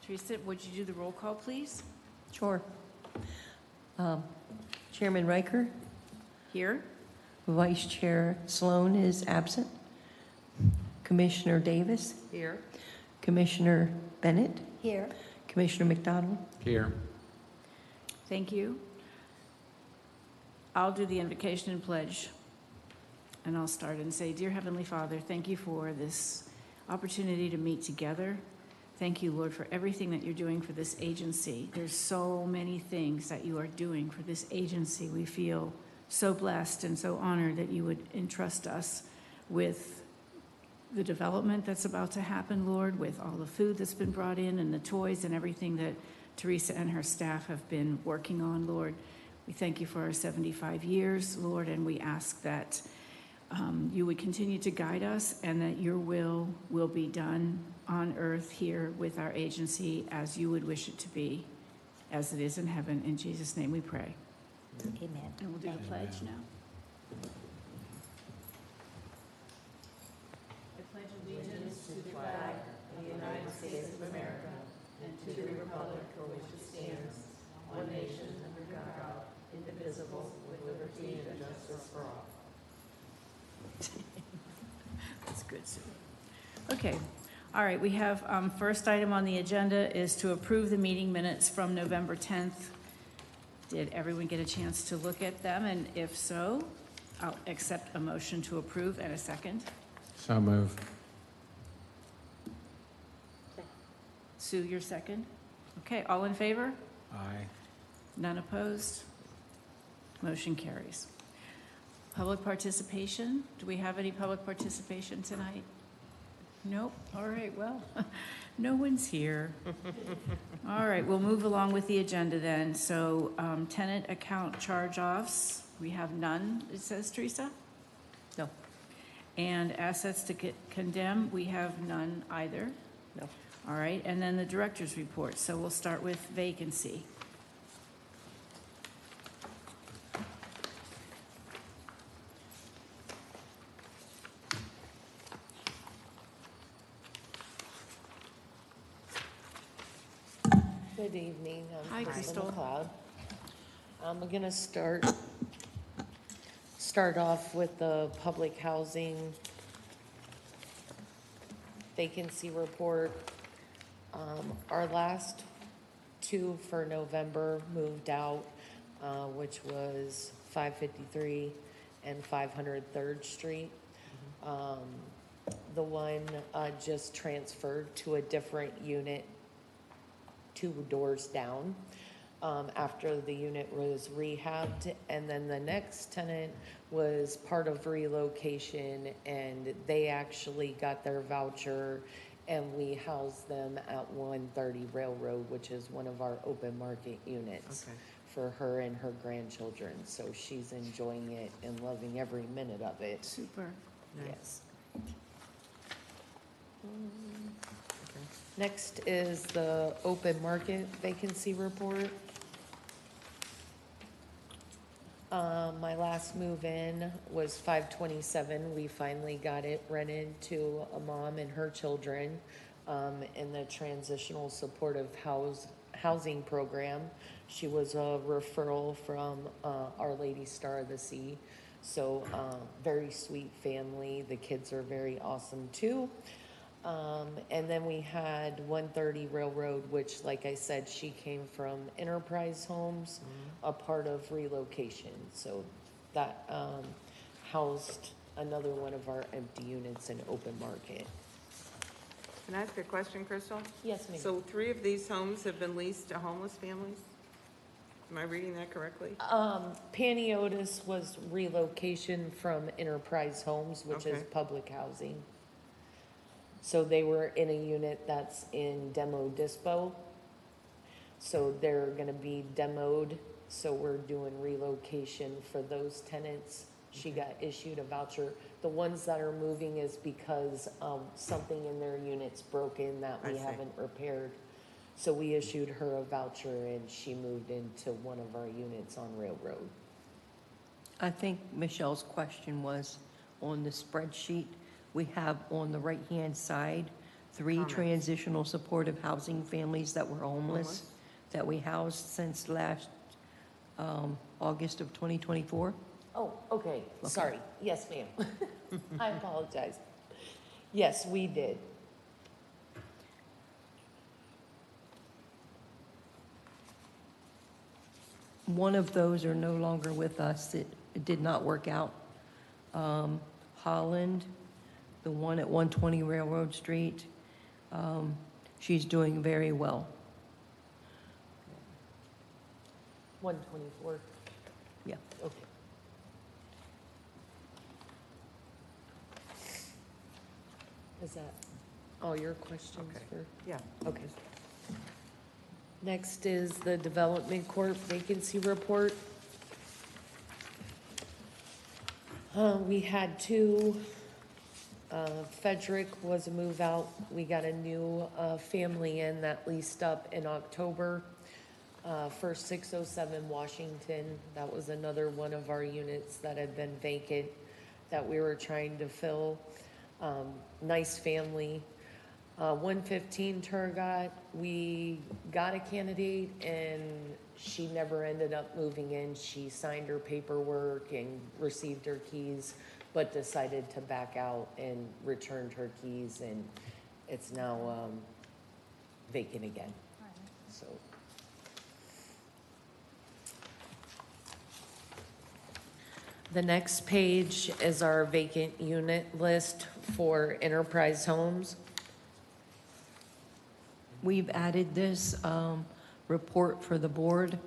Teresa, would you do the roll call, please? Sure. Chairman Riker, Here. Vice Chair Sloan is absent. Commissioner Davis, Here. Commissioner Bennett, Here. Commissioner McDonald. Here. Thank you. I'll do the invocation and pledge. And I'll start and say, Dear Heavenly Father, thank you for this opportunity to meet together. Thank you, Lord, for everything that you're doing for this agency. There's so many things that you are doing for this agency. We feel so blessed and so honored that you would entrust us with the development that's about to happen, Lord, with all the food that's been brought in and the toys and everything that Teresa and her staff have been working on, Lord. We thank you for our 75 years, Lord, and we ask that you would continue to guide us and that your will be done on earth here with our agency as you would wish it to be, as it is in heaven. In Jesus' name we pray. Amen. And we'll do the pledge now. I pledge allegiance to the flag of the United States of America and to the republic for which it stands, one nation under God, indivisible, with liberty and justice for all. That's good, Sue. Okay. All right, we have first item on the agenda is to approve the meeting minutes from November 10th. Did everyone get a chance to look at them? And if so, I'll accept a motion to approve and a second. So move. Sue, your second? Okay, all in favor? Aye. None opposed? Motion carries. Public participation? Do we have any public participation tonight? Nope. All right, well, no one's here. All right, we'll move along with the agenda then. So tenant account charge-offs, we have none, it says, Teresa? No. And assets to condemn, we have none either. No. All right, and then the director's report. So we'll start with vacancy. Good evening. Hi, Crystal. McLeod. I'm going to start off with the public housing vacancy report. Our last two for November moved out, which was 553 and 503rd Street. The one just transferred to a different unit 2 doors down after the unit was rehabbed, and then the next tenant was part of relocation, and they actually got their voucher, and we housed them at 130 Railroad, which is one of our open market units for her and her grandchildren. So she's enjoying it and loving every minute of it. Super. Yes. Next is the open market vacancy report. My last move-in was 527. We finally got it rented to a mom and her children in the Transitional Supportive Housing Program. She was a referral from Our Lady Star of the Sea. So very sweet family. The kids are very awesome too. And then we had 130 Railroad, which, like I said, she came from Enterprise Homes, a part of relocation. So that housed another one of our empty units in open market. Can I ask a question, Crystal? Yes, ma'am. So 3 of these homes have been leased to homeless families? Am I reading that correctly? Paniotis was relocation from Enterprise Homes, which is Okay. public housing. So they were in a unit that's in demo dispo. So they're gonna be demoed, so we're doing relocation for those tenants. She got issued a voucher. The ones that are moving is because something in their unit's broken that I we see. haven't repaired. So we issued her a voucher and she moved into one of our units on Railroad. I think Michelle's question was on the spreadsheet. We have on the right-hand side 3 Comments. transitional supportive housing families that were homeless, Homeless. that we housed since last August of 2024. Oh, okay, sorry. Yes, ma'am. I apologize. Yes, we did. One of those are no longer with us. It did not work out. Holland, the one at 120 Railroad Street, she's doing very well. 124. Yeah. Okay. Is that all your questions Okay. for? Yeah. Okay. Next is the Development Corp. vacancy report. We had 2. Frederick was a move out. We got a new family in that leased up in October. For 607 Washington, that was another one of our units that had been vacant that we were trying to fill. Nice family. 115 Turgot, we got a candidate and she never ended up moving in. She signed her paperwork and received her keys, but decided to back out and returned her keys, and it's now vacant again, so. The next page is our vacant unit list for Enterprise Homes. We've added this report for the board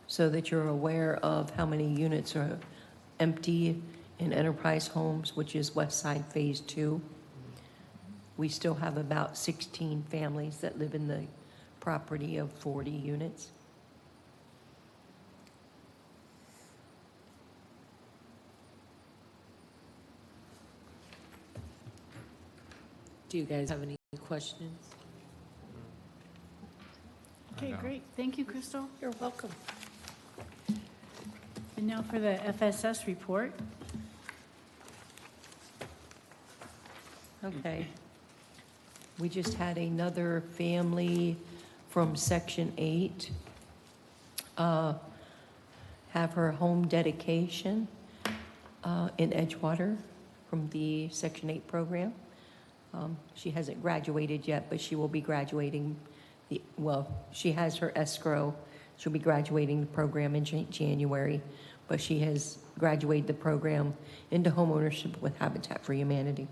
so that you're aware of how many units are empty in Enterprise Homes, which is West Side Phase 2. We still have about 16 families that live in the property of 40 units. Do you guys have any questions? Okay, great. Thank you, Crystal. You're welcome. And now for the FSS report. Okay. We just had another family from Section 8 have her home dedication in Edgewater from the Section 8 program. She hasn't graduated yet, but she will be graduating. She has her escrow. She'll be graduating the program in January, but she has graduated the program into homeownership with Habitat for Humanity.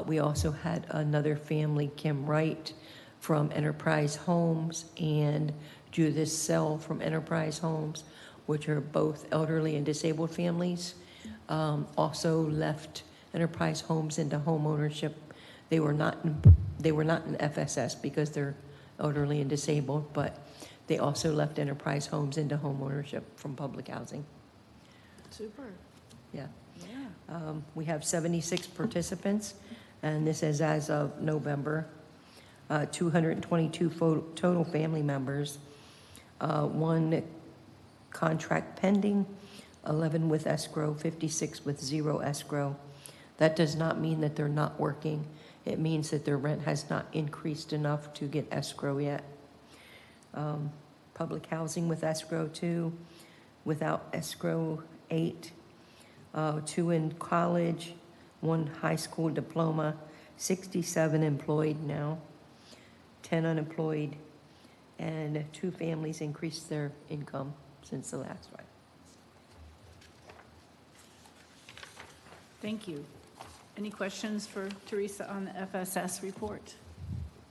We also had another family, Kim Wright from Enterprise Homes and Judith Sell from Enterprise Homes, which are both elderly and disabled families, also left Enterprise Homes into homeownership. They were not in FSS because they're elderly and disabled, but they also left Enterprise Homes into homeownership from public housing. Super. Yeah. Yeah. We have 76 participants, and this is as of November. 222 total family members, 1 contract pending, 11 with escrow, 56 with 0 escrow. That does not mean that they're not working. It means that their rent has not increased enough to get escrow yet. Public housing with escrow 2, without escrow 8, 2 in college, 1 high school diploma, 67 employed now, 10 unemployed, and 2 families increased their income since the last one. Thank you. Any questions for Teresa on the FSS report?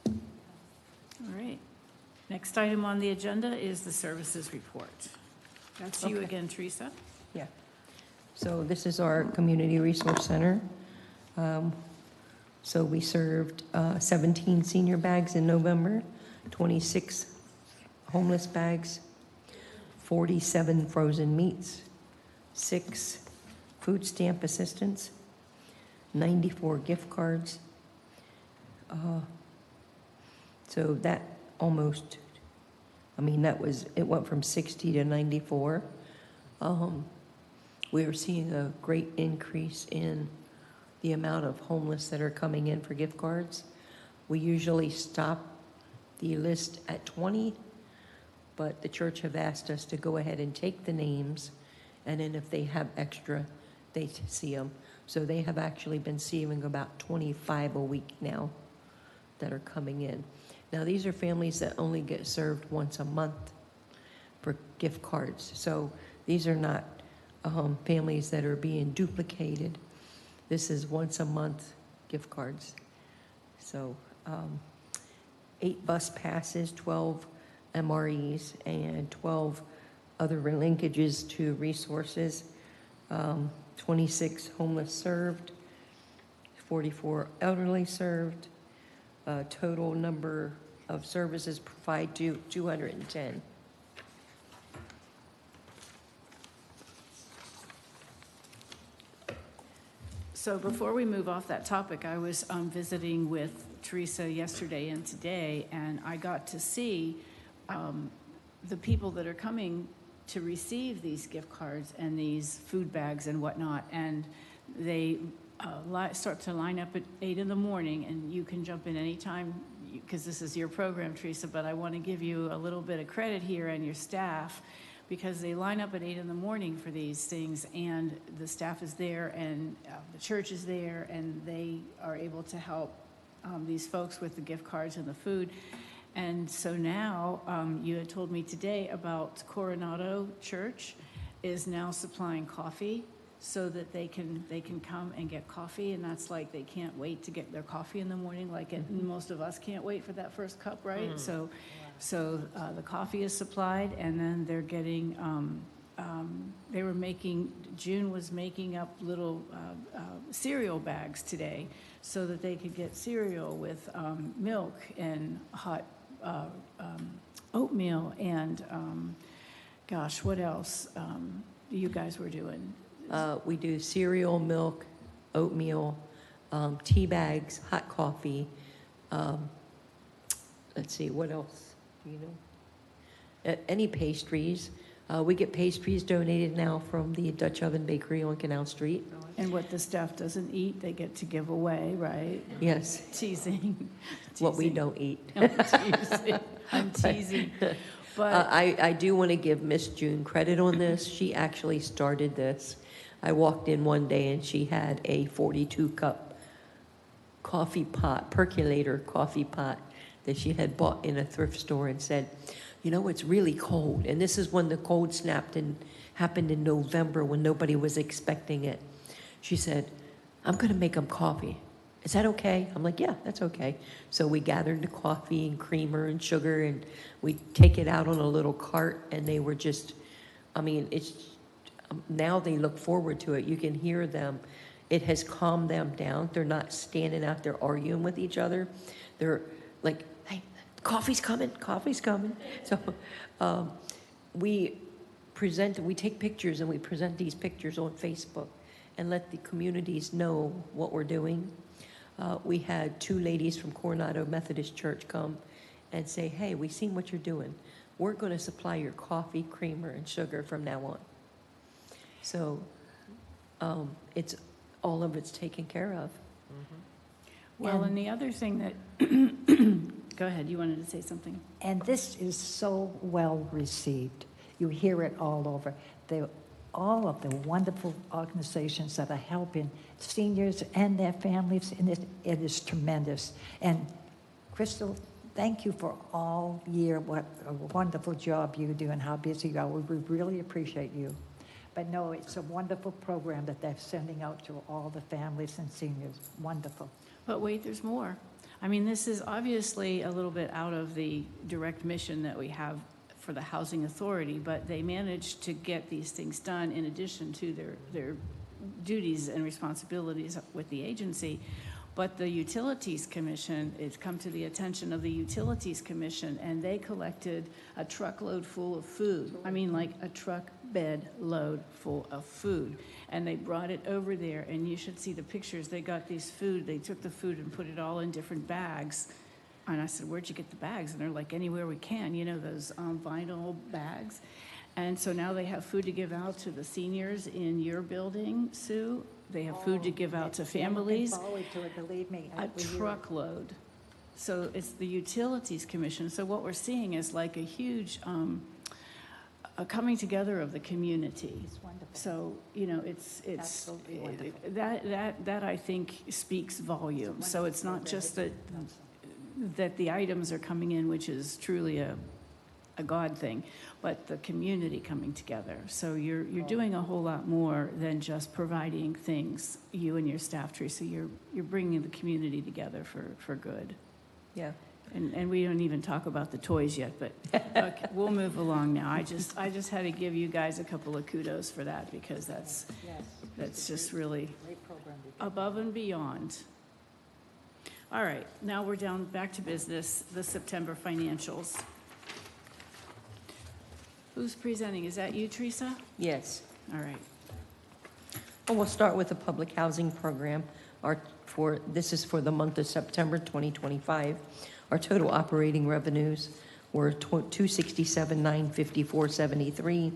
All right. Next item on the agenda is the services report. That's you Okay. again, Teresa. Yeah. So this is our Community Resource Center. So we served 17 senior bags in November, 26 homeless bags, 47 frozen meats, 6 food stamp assistance, 94 gift cards. So that almost, it went from 60 to 94. We are seeing a great increase in the amount of homeless that are coming in for gift cards. We usually stop the list at 20, but the church have asked us to go ahead and take the names, and then if they have extra, they see them. So they have actually been seeing about 25 a week now that are coming in. Now, these are families that only get served once a month for gift cards. So these are not families that are being duplicated. This is once a month gift cards. So 8 bus passes, 12 MREs, and 12 other linkages to resources, 26 homeless served, 44 elderly served, total number of services provided to 210. So before we move off that topic, I was visiting with Teresa yesterday and today, and I got to see the people that are coming to receive these gift cards and these food bags and whatnot, and they start to line up at 8 in the morning, and you can jump in anytime, because this is your program, Teresa, but I want to give you a little bit of credit here and your staff, because they line up at 8 in the morning for these things, and the staff is there, and the church is there, and they are able to help these folks with the gift cards and the food. And so now, you had told me today about Coronado Church is now supplying coffee so that they can come and get coffee, and that's like they can't wait to get their coffee in the morning, like most of us can't wait for that first cup, right? Mm-hmm. So the coffee is supplied, and then they're getting, June was making up little cereal bags today so that they could get cereal with milk and hot oatmeal and, gosh, what else you guys were doing? We do cereal, milk, oatmeal, tea bags, hot coffee. Let's see, what else? Do you know? Any pastries. We get pastries donated now from the Dutch Oven Bakery on Canal Street. And what the staff doesn't eat, they get to give away, right? Yes. Teasing. What we don't eat. I'm teasing. But I do want to give Miss June credit on this. She actually started this. I walked in one day and she had a 42-cup coffee pot, percolator coffee pot that she had bought in a thrift store, and said, you know, it's really cold. And this is when the cold snapped and happened in November when nobody was expecting it. She said, I'm going to make them coffee. Is that okay? I'm like, yeah, that's okay. So we gathered the coffee and creamer and sugar, and we take it out on a little cart, and they were just, I mean, it's, now they look forward to it. You can hear them. It has calmed them down. They're not standing out there arguing with each other. They're like, hey, coffee's coming, coffee's coming. So we take pictures, and we present these pictures on Facebook and let the communities know what we're doing. We had 2 ladies from Coronado Methodist Church come and say, hey, we've seen what you're doing. We're going to supply your coffee, creamer, and sugar from now on. So it's all of it's taken care of. Mm-hmm. Well, and the other thing that, go ahead, you wanted to say something? And this is so well received. You hear it all over. All of the wonderful organizations that are helping seniors and their families, and it is tremendous. And Crystal, thank you for all year, what a wonderful job you do and how busy you are. We really appreciate you. But no, it's a wonderful program that they're sending out to all the families and seniors. Wonderful. But wait, there's more. I mean, this is obviously a little bit out of the direct mission that we have for the Housing Authority, but they managed to get these things done in addition to their duties and responsibilities with the agency. But the Utilities Commission, it's come to the attention of the Utilities Commission, and they collected a truckload full of food. I mean, like a truck bed load full of food. And they brought it over there, and you should see the pictures. They got these food, they took the food and put it all in different bags. And I said, where'd you get the bags? And they're like, anywhere we can, you know, those vinyl bags. And so now they have food to give out to the seniors in your building, Sue. They have food to give out to families. I'm looking forward to it, believe me. A truckload So it's the Utilities Commission. So what we're seeing is like a huge a coming together of the community. It's wonderful. So, you know, it's Absolutely wonderful. that I think speaks volumes. So it's not just that the items are coming in, which is truly a God thing, but the community coming together. So you're doing a whole lot more than just providing things, you and your staff, Teresa. You're bringing the community together for good. Yeah. And we don't even talk about the toys yet, but okay, we'll move along now. I just had to give you guys a couple of kudos for that, because that's just really above and beyond. All right, now we're down back to business, the September financials. Who's presenting? Is that you, Teresa? Yes. All right. Well, we'll start with the public housing program. This is for the month of September 2025. Our total operating revenues were $267,954.73,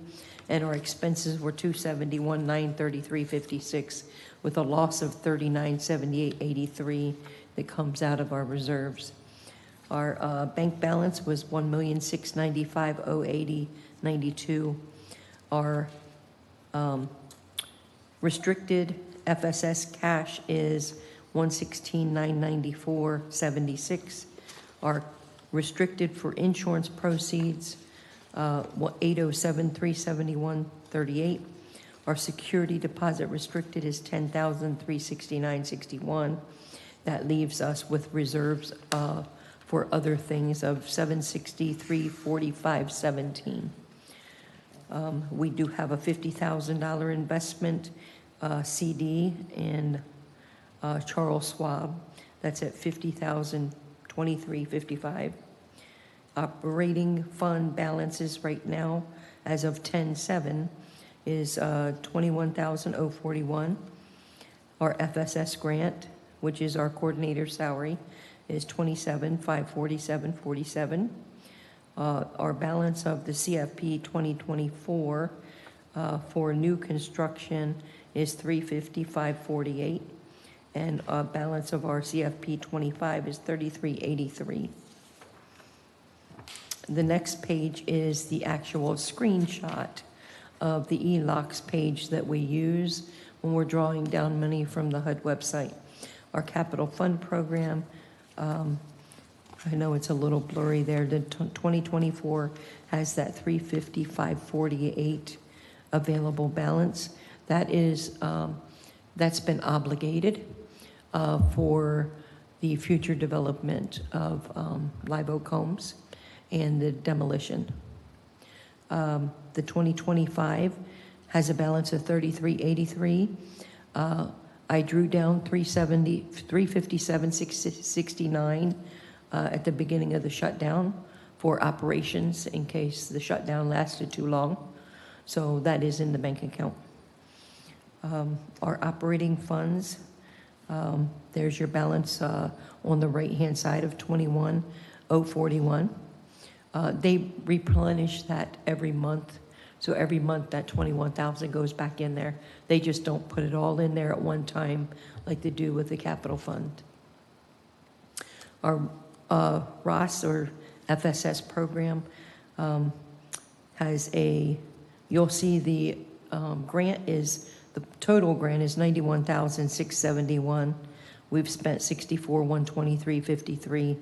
and our expenses were $271,933.56, with a loss of $39,7883 that comes out of our reserves. Our bank balance was $1,695,080.92. Our restricted FSS cash is $116,994.76. Our restricted for insurance proceeds, $807,371.38. Our security deposit restricted is $10,369.61. That leaves us with reserves for other things of $763,45.17. We do have a $50,000 investment CD in Charles Schwab. That's at $50,023.55. Operating fund balances right now, as of 10/7, is $21,041. Our FSS grant, which is our coordinator salary, is $27,547.47. Our balance of the CFP 2024 for new construction is $355.48, and balance of our CFP 25 is $33.83. The next page is the actual screenshot of the ELOCS page that we use when we're drawing down money from the HUD website. Our capital fund program, I know it's a little blurry there. The 2024 has that $355.48 available balance. That is, that's been obligated for the future development of Live Oak Homes and the demolition. The 2025 has a balance of $33.83. I drew down $357.69 at the beginning of the shutdown for operations in case the shutdown lasted too long. So that is in the bank account. Our operating funds, there's your balance on the right-hand side of $21,041. They replenish that every month. So every month that $21,000 goes back in there. They just don't put it all in there at one time like they do with the capital fund. Our ROS, or FSS program, has you'll see the grant is, the total grant is $91,671. We've spent $64,123.53,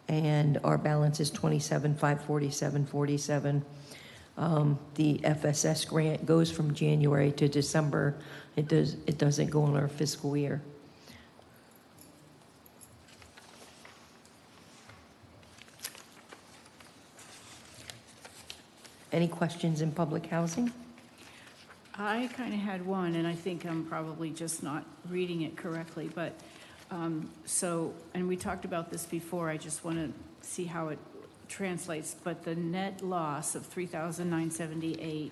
and our balance is $27,547.47. The FSS grant goes from January to December. It doesn't go on our fiscal year. Any questions in public housing? I kind of had one, and I think I'm probably just not reading it correctly, but and we talked about this before, I just want to see how it translates, but the net loss of $3,978,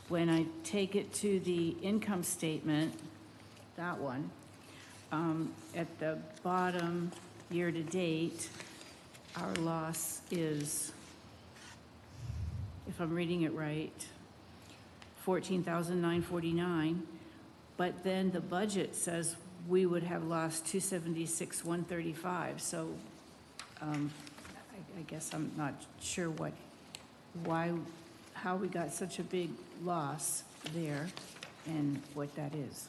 when I take it to the income statement, that one, at the bottom, year-to-date, our loss is, if I'm reading it right, $14,949, but then the budget says we would have lost $276,135. So I guess I'm not sure how we got such a big loss there and what that is.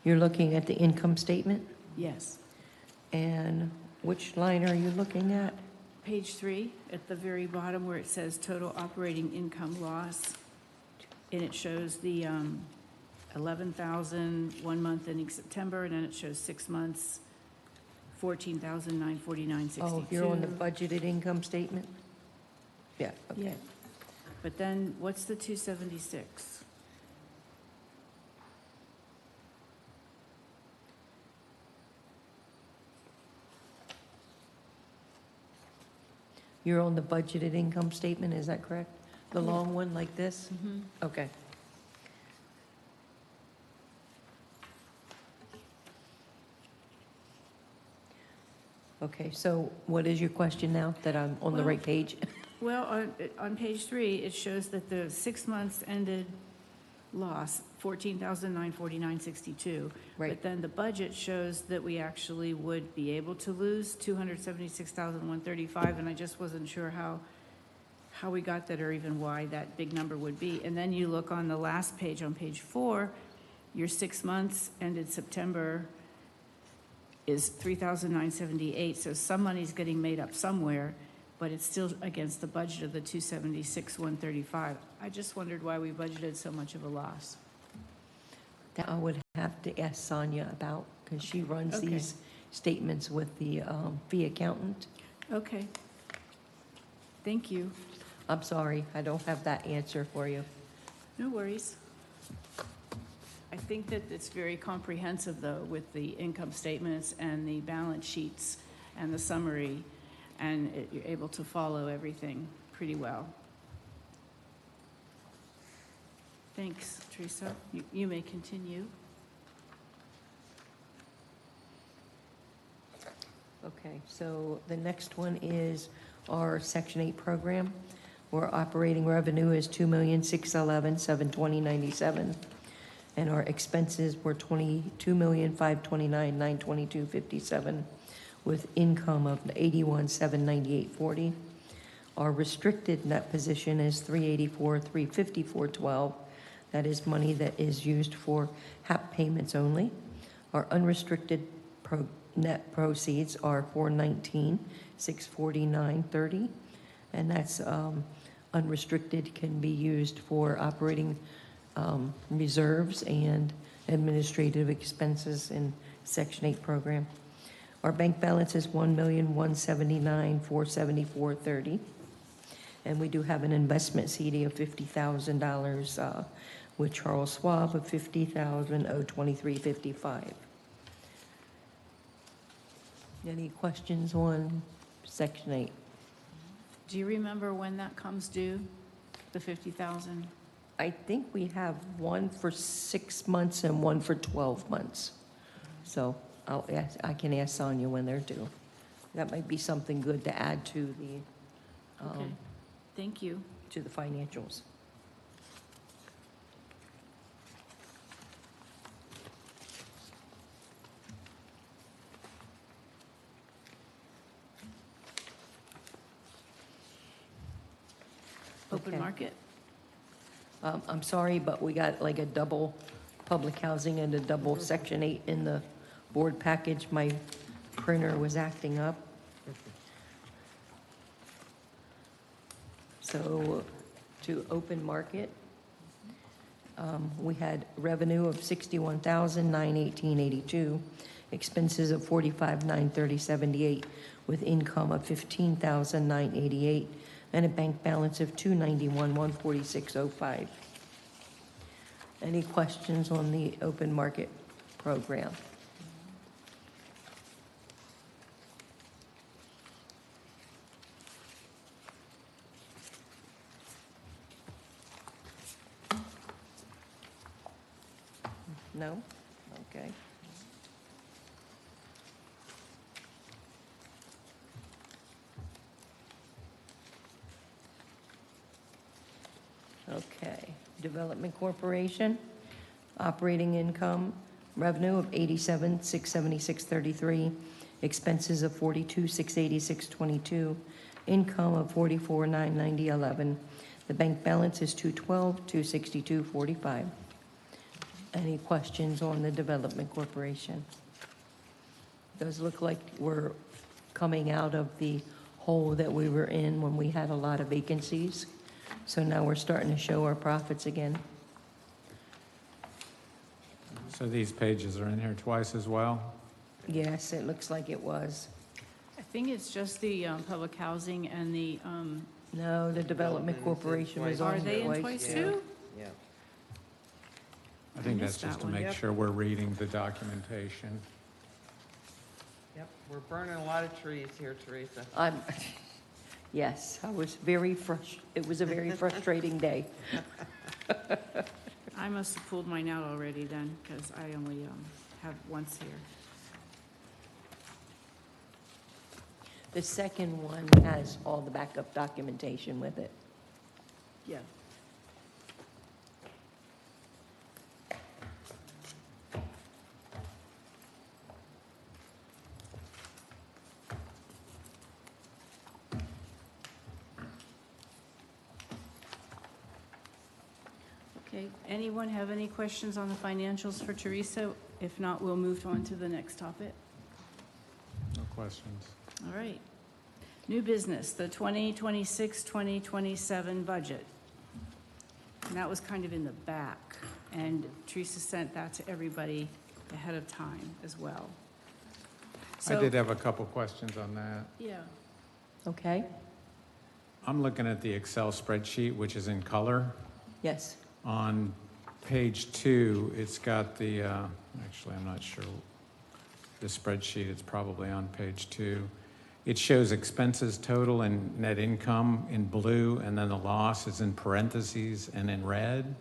You're looking at the income statement, Yes. and which line are you looking at? Page 3, at the very bottom where it says total operating income loss, and it shows the 11,000 1 month ending September, and then it shows 6 months, 14,949.62. Oh, you're on the budgeted income statement? Yeah, Yeah. okay. But then, what's the 276? You're on the budgeted income statement, is that correct? The Yeah. long one like this? Mm-hmm. Okay. Okay, so what is your question now, that I'm on the Well- right page? Well, on page 3, it shows that the 6 months ended loss, 14,949.62. Right. But then the budget shows that we actually would be able to lose 276,135, and I just wasn't sure how we got that or even why that big number would be. And then you look on the last page, on page 4, your 6 months ended September is 3,978, so some money's getting made up somewhere, but it's still against the budget of the 276,135. I just wondered why we budgeted so much of a loss. That I would have to ask Sonia about, because she runs Okay. these statements with the fee accountant. Okay. Thank you. I'm sorry, I don't have that answer for you. No worries. I think that it's very comprehensive, though, with the income statements and the balance sheets and the summary, and you're able to follow everything pretty well. Thanks, Teresa. You may continue. Okay, so the next one is our Section 8 program, where operating revenue is $2,611,720.97, and our expenses were $22,529,922.57, with income of $81,798.40. Our restricted net position is $384,354.12. That is money that is used for HAP payments only. Our unrestricted net proceeds are $419,649.30, and that's unrestricted, can be used for operating reserves and administrative expenses in Section 8 program. Our bank balance is $1,179,474.30, and we do have an investment CD of $50,000 with Charles Schwab of $50,023.55. Any questions on Section 8? Do you remember when that comes due, the 50,000? I think we have one for 6 months and one for 12 months. So I can ask Sonia when they're due. That might be something good to add to the, Okay. Thank you. to the financials. Open Okay. market? I'm sorry, but we got like a double public housing and a double Section 8 in the board package. My printer was acting up. So to open market, we had revenue of $61,918.82, expenses of $45,930.78, with income of $15,988, and a bank balance of $291,146.05. Any questions on the open market program? No? Okay. Okay, Development Corporation, operating income, revenue of $87,676.33, expenses of $42,686.22, income of $44,990.11. The bank balance is $212,262.45. Any questions on the Development Corporation? Does look like we're coming out of the hole that we were in when we had a lot of vacancies. So now we're starting to show our profits again. So these pages are in here twice as well? Yes, it looks like it was. I think it's just the public housing and the, No, the Development Development is in Corporation was twice. on are they in twice. twice Yeah. too? Yeah. I think I that's missed just that to one. make Yep. sure we're reading the documentation. Yep, we're burning a lot of trees here, Teresa. Yes, I was it was a very frustrating day. I must have pulled mine out already then, because I only have once here. The second one has all the backup documentation with it. Yeah. Okay, anyone have any questions on the financials for Teresa? If not, we'll move on to the next topic. No questions. All right. New business, the 2026-2027 budget. And that was kind of in the back, and Teresa sent that to everybody ahead of time as well. I So- did have a couple questions on that. Yeah. Okay? I'm looking at the Excel spreadsheet, which is in color. Yes. On page 2, it's got the, actually, I'm not sure, the spreadsheet, it's probably on page 2. It shows expenses total and net income in blue, and then the loss is in parentheses and in red.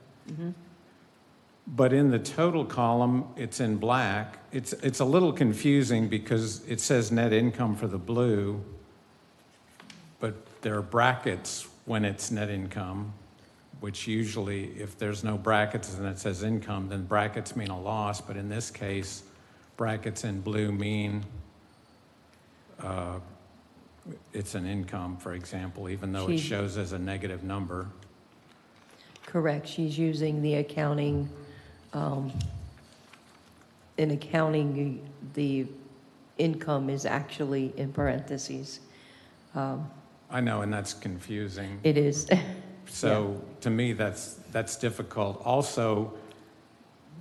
But in the total column, it's in black. It's a little confusing because it says net income for the blue, but there are brackets when it's net income, which usually, if there's no brackets and it says income, then brackets mean a loss. But in this case, brackets in blue mean it's an income, for example, even though it She- shows as a negative number. Correct. She's using the accounting, in accounting, the income is actually in parentheses. I know, and that's confusing. It is. So to me, that's difficult. Also,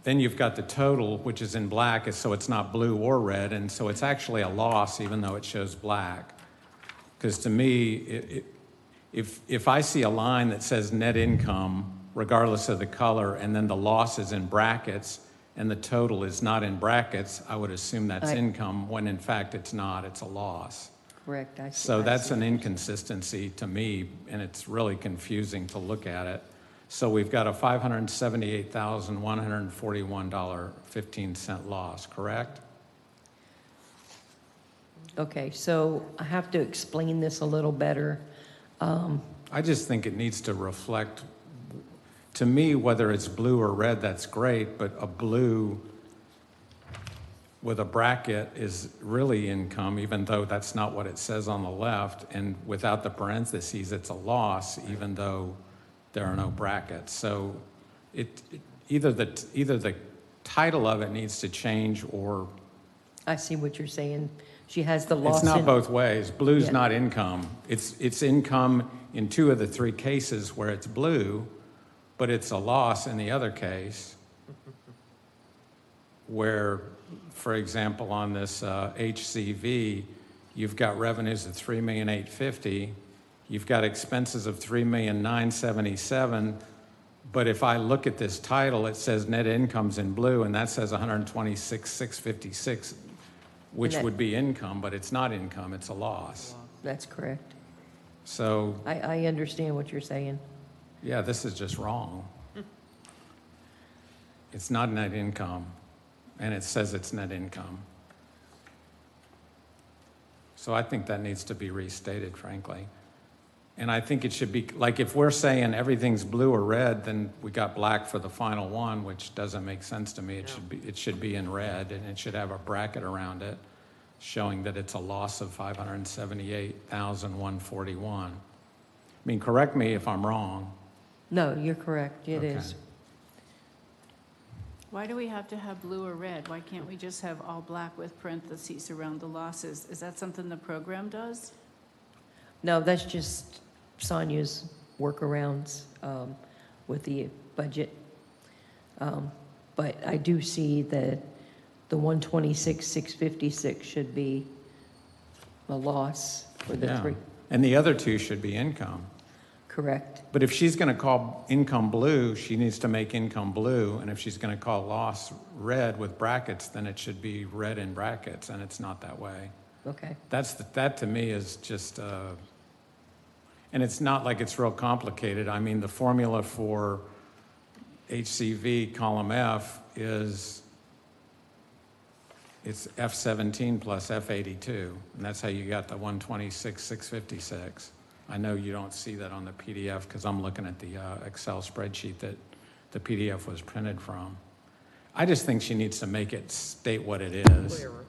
then you've got the total, which is in black, so it's not blue or red, and so it's actually a loss even though it shows black. Because to me, if I see a line that says net income, regardless of the color, and then the loss is in brackets, and the total is not in brackets, I would assume that's income, when in fact it's not, it's a loss. Correct. I see. So I that's see. an inconsistency to me, and it's really confusing to look at it. So we've got a $578,141.15 loss, correct? Okay, so I have to explain this a little better. I just think it needs to reflect, to me, whether it's blue or red, that's great, but a blue with a bracket is really income, even though that's not what it says on the left. And without the parentheses, it's a loss, even though there are no brackets. So either the title of it needs to change, or I see what you're saying. She has the loss it's not in- both ways. Blue's Yeah. not income. It's income in 2 of the 3 cases where it's blue, but it's a loss in the other case where, for example, on this HCV, you've got revenues of $3,850,000, you've got expenses of $3,977,000, but if I look at this title, it says net income's in blue, and that says $126,656, which And that- would be income, but it's not income, it's a loss. That's correct. So, I understand what you're saying. yeah, this is just wrong. It's not net income, and it says it's net income. So I think that needs to be restated, frankly. And I think it should be, like, if we're saying everything's blue or red, then we got black for the final one, which doesn't make sense to me. It should be in red, and it should have a bracket around it showing that it's a loss of $578,141. I mean, correct me if I'm wrong. No, you're correct, it Okay. is. Why do we have to have blue or red? Why can't we just have all black with parentheses around the losses? Is that something the program does? No, that's just Sonia's workarounds with the budget. But I do see that the 126,656 should be a loss for the Yeah. three. And the other two should be income. Correct. But if she's going to call income blue, she needs to make income blue. And if she's going to call loss red with brackets, then it should be red in brackets, and it's not that way. Okay. That to me is just, and it's not like it's real complicated. I mean, the formula for HCV column F is, it's F17 plus F82, and that's how you got the 126,656. I know you don't see that on the PDF because I'm looking at the Excel spreadsheet that the PDF was printed from. I just think she needs to make it state what it is. Clearer.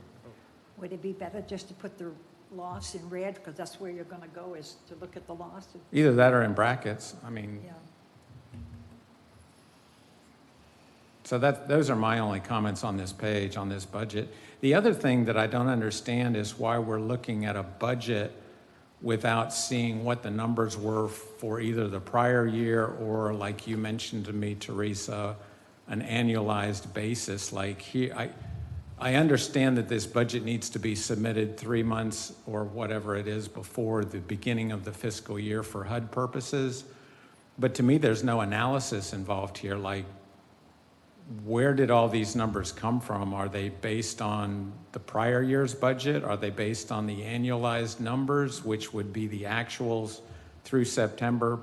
Would it be better just to put the loss in red, because that's where you're going to go, is to look at the loss? Either that or in brackets. I mean, Yeah. so those are my only comments on this page, on this budget. The other thing that I don't understand is why we're looking at a budget without seeing what the numbers were for either the prior year or, like you mentioned to me, Teresa, an annualized basis. Like here, I understand that this budget needs to be submitted 3 months or whatever it is before the beginning of the fiscal year for HUD purposes. But to me, there's no analysis involved here. Like, where did all these numbers come from? Are they based on the prior year's budget? Are they based on the annualized numbers, which would be the actuals through September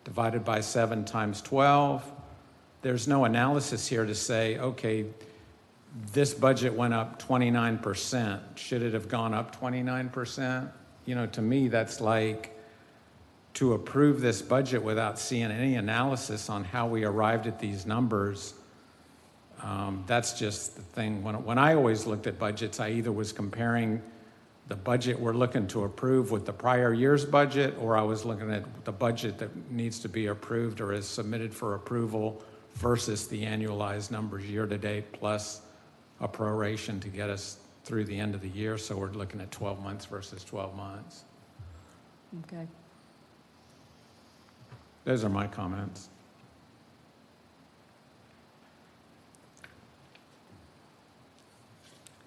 divided by 7 times 12? There's no analysis here to say, okay, this budget went up 29%. Should it have gone up 29%? You know, to me, that's like to approve this budget without seeing any analysis on how we arrived at these numbers. That's just the thing. When I always looked at budgets, I either was comparing the budget we're looking to approve with the prior year's budget, or I was looking at the budget that needs to be approved or is submitted for approval versus the annualized numbers year to date plus a proration to get us through the end of the year. So we're looking at 12 months versus 12 months. Okay. Those are my comments.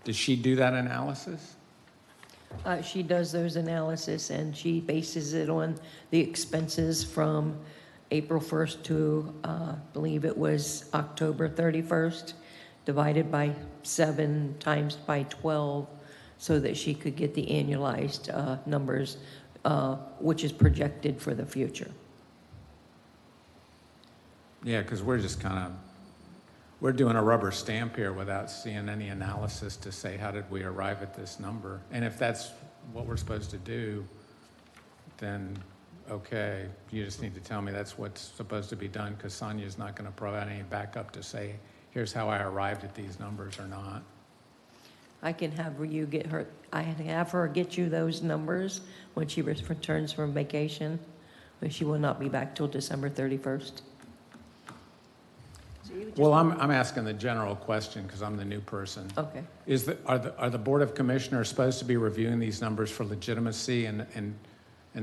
Does she do that analysis? She does those analysis, and she bases it on the expenses from April 1st to, I believe it was October 31st, divided by 7 times by 12, so that she could get the annualized numbers, which is projected for the future. Yeah, because we're just we're doing a rubber stamp here without seeing any analysis to say, how did we arrive at this number? And if that's what we're supposed to do, then okay, you just need to tell me that's what's supposed to be done, because Sonia's not going to provide any backup to say, here's how I arrived at these numbers or not. I can have you get her, I can have her get you those numbers when she returns from vacation, but she will not be back till December 31st. Well, I'm asking the general question because I'm the new person. Okay. Are the Board of Commissioners supposed to be reviewing these numbers for legitimacy and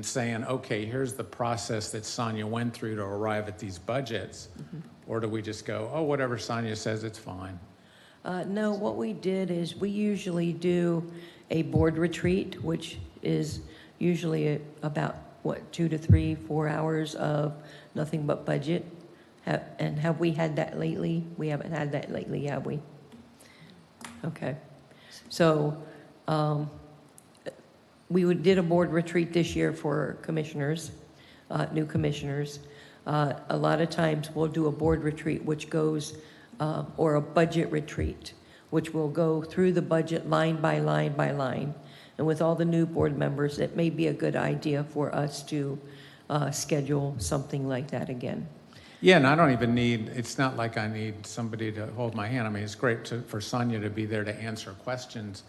saying, okay, here's the process that Sonia went through to arrive at these budgets? Mm-hmm. Or do we just go, oh, whatever Sonia says, it's fine? No, what we did is we usually do a board retreat, which is usually about, 2 to 3, 4 hours of nothing but budget. And have we had that lately? We haven't had that lately, have we? Okay. So we did a board retreat this year for commissioners, new commissioners. A lot of times we'll do a board retreat which goes, or a budget retreat, which will go through the budget line by line by line. And with all the new board members, it may be a good idea for us to schedule something like that again. Yeah, and I don't even it's not like I need somebody to hold my hand. I mean, it's great for Sonia to be there to answer questions,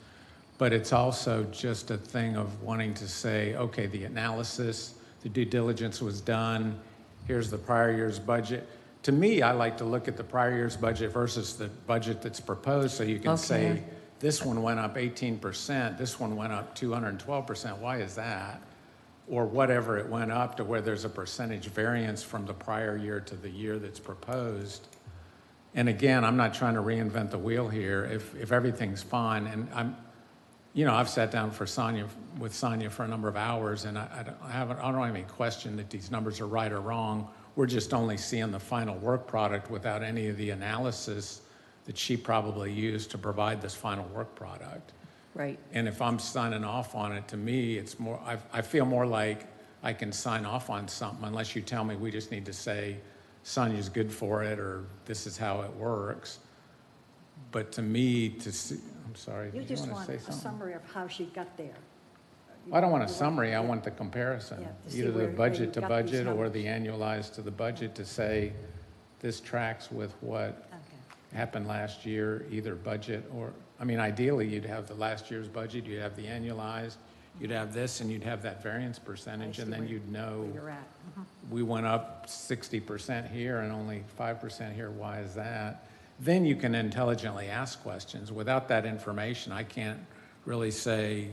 But it's also just a thing of wanting to say, okay, the analysis, the due diligence was done, here's the prior year's budget. To me, I like to look at the prior year's budget versus the budget that's proposed, so you can say, Okay. this one went up 18%, this one went up 212%, why is that? Or whatever it went up to where there's a percentage variance from the prior year to the year that's proposed. And again, I'm not trying to reinvent the wheel here. If everything's fine, and I've sat down with Sonia for a number of hours, and I don't have any question that these numbers are right or wrong. We're just only seeing the final work product without any of the analysis that she probably used to provide this final work product. Right. And if I'm signing off on it, to me, it's more, I feel more like I can sign off on something unless you tell me we just need to say Sonia's good for it or this is how it works. But to me, to see, I'm sorry, You did just you want want to say a something? summary of how she got there. I don't want a summary, I want the comparison. Yeah, to see Either the where you budget to got these budget or numbers. the annualized to the budget to say this tracks with what Okay. happened last year, either budget or, ideally, you'd have the last year's budget, you'd have the annualized, you'd have this, and you'd have that variance percentage, I and see then where- you'd know Where you're at. we went up 60% here and only 5% here, why is that? Then you can intelligently ask questions. Without that information, I can't really say,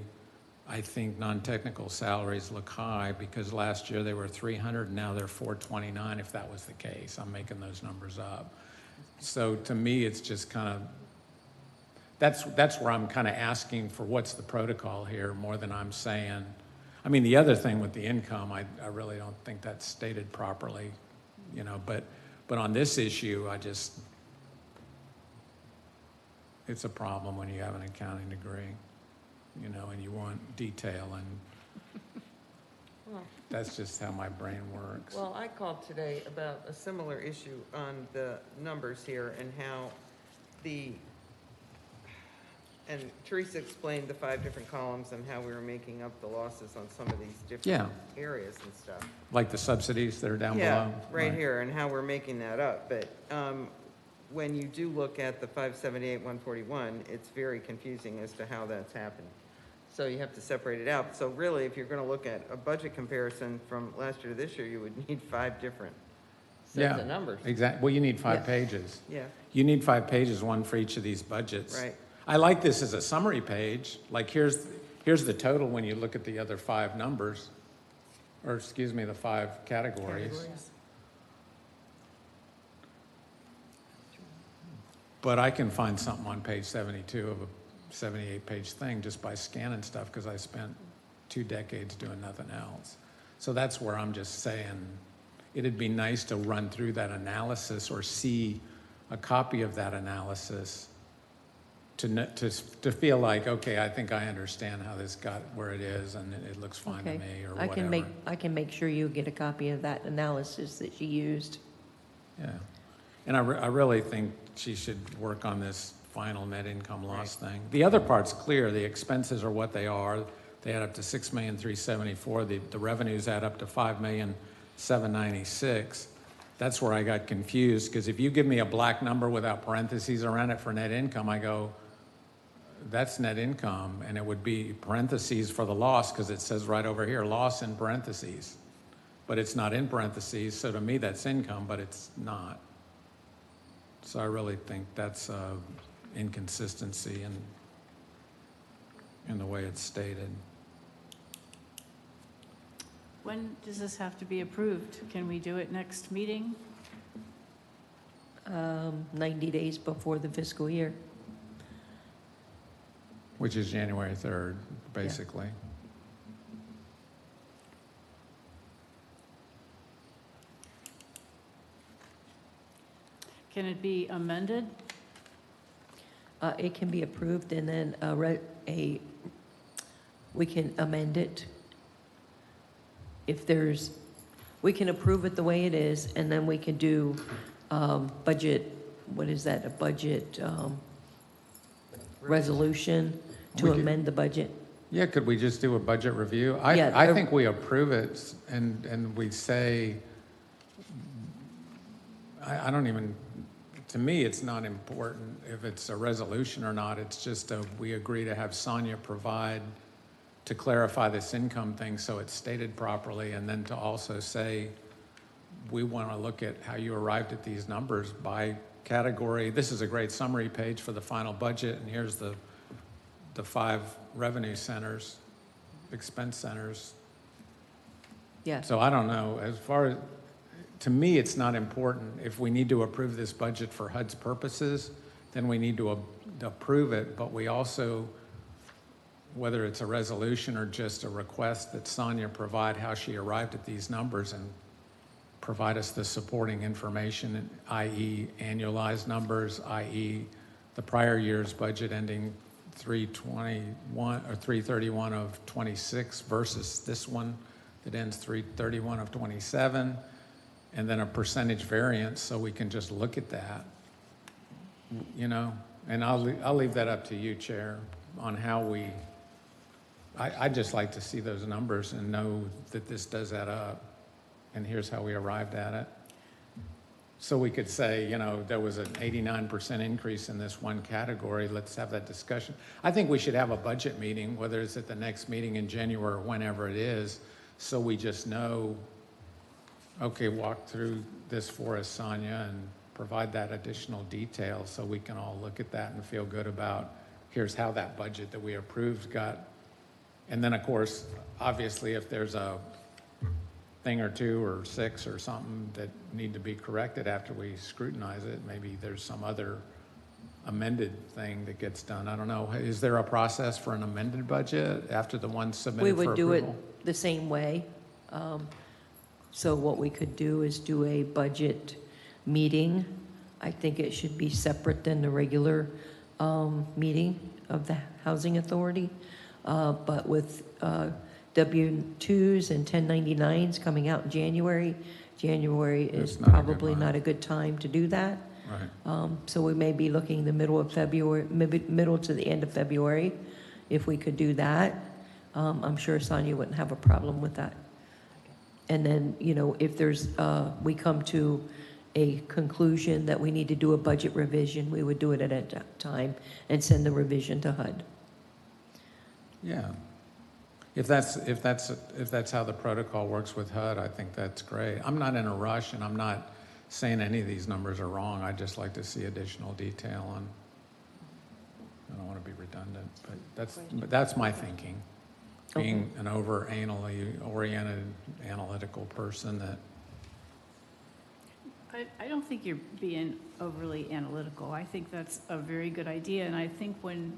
I think non-technical salaries look high because last year they were 300 and now they're 429 if that was the case. I'm making those numbers up. So to me, it's just kind of, that's where I'm kind of asking for what's the protocol here more than I'm saying. The other thing with the income, I really don't think that's stated properly, but on this issue, it's a problem when you have an accounting degree, and you want detail, and Well, that's just how my brain works. Well, I called today about a similar issue on the numbers here and how and Teresa explained the 5 different columns and how we were making up the losses on some of these different areas and stuff. Like the subsidies that are down below? Yeah, right here, and how we're making that up. But when you do look at the 578, 141, it's very confusing as to how that's happening. So you have to separate it out. So really, if you're going to look at a budget comparison from last year to this year, you would need 5 different sets of numbers. Exactly. Well, you need 5 Yeah. pages. Yeah, You need 5 pages, one for each of these budgets. right. I like this as a summary page, like here's the total when you look at the other 5 numbers, or excuse me, the 5 categories. But I can find something on page 72 of a 78-page thing just by scanning stuff because I spent 2 decades doing nothing else. So that's where I'm just saying it'd be nice to run through that analysis or see a copy of that analysis to feel like, okay, I think I understand how this got where it is and it looks fine to Okay. me or I whatever. can make sure you get a copy of that analysis that she used. Yeah. And I really think she should work on this final net income loss thing. The other part's clear. The expenses are what they are. They add up to $6,374,000. The revenues add up to $5,796,000. That's where I got confused because if you give me a black number without parentheses around it for net income, I go, that's net income, and it would be parentheses for the loss because it says right over here, loss in parentheses. But it's not in parentheses, so to me that's income, but it's not. So I really think that's inconsistency in the way it's stated. When does this have to be approved? Can we do it next meeting? 90 days before the fiscal year. Which is January 3rd, basically. Can it be amended? It can be approved and then we can amend it. We can approve it the way it is and then we can do budget, what is that, a budget resolution to We could- amend the budget? Yeah, could we just do a budget review? Yeah, I think we approve it and we say, I don't even, to me, it's not important if it's a resolution or not. It's just we agree to have Sonia provide to clarify this income thing so it's stated properly, and then to also say, we want to look at how you arrived at these numbers by category. This is a great summary page for the final budget, and here's the 5 revenue centers, expense centers. Yeah. So I don't know, as far as, to me, it's not important. If we need to approve this budget for HUD's purposes, then we need to approve it, but we also, whether it's a resolution or just a request, that Sonia provide how she arrived at these numbers and provide us the supporting information, i.e. annualized numbers, i.e. the prior year's budget ending 3/21 or 3/31 of 26 versus this one that ends 3/31 of 27, and then a percentage variance so we can just look at that, you know? And I'll leave that up to you, Chair, on how we, I'd just like to see those numbers and know that this does add up, and here's how we arrived at it. So we could say, you know, there was an 89% increase in this one category, let's have that discussion. I think we should have a budget meeting, whether it's at the next meeting in January or whenever it is, so we just know, okay, walk through this for us, Sonia, and provide that additional detail so we can all look at that and feel good about, here's how that budget that we approved got. And then, of course, obviously, if there's a thing or 2 or 6 or something that need to be corrected after we scrutinize it, maybe there's some other amended thing that gets done. I don't know. Is there a process for an amended budget after the one submitted We for would do it approval? the same way. So what we could do is do a budget meeting. I think it should be separate than the regular meeting of the Housing Authority. But with W-2s and 1099s coming out in January is It's not a good probably month. not a good time to do that. Right. So we may be looking the middle of February, maybe middle to the end of February, if we could do that. I'm sure Sonia wouldn't have a problem with that. And then, you know, if there's, we come to a conclusion that we need to do a budget revision, we would do it at that time and send the revision to HUD. Yeah. If that's how the protocol works with HUD, I think that's great. I'm not in a rush, and I'm not saying any of these numbers are wrong. I'd just like to see additional detail on, I don't want to be redundant, but that's my thinking. Being an over-anally oriented analytical person that, I don't think you're being overly analytical. I think that's a very good idea, and I think when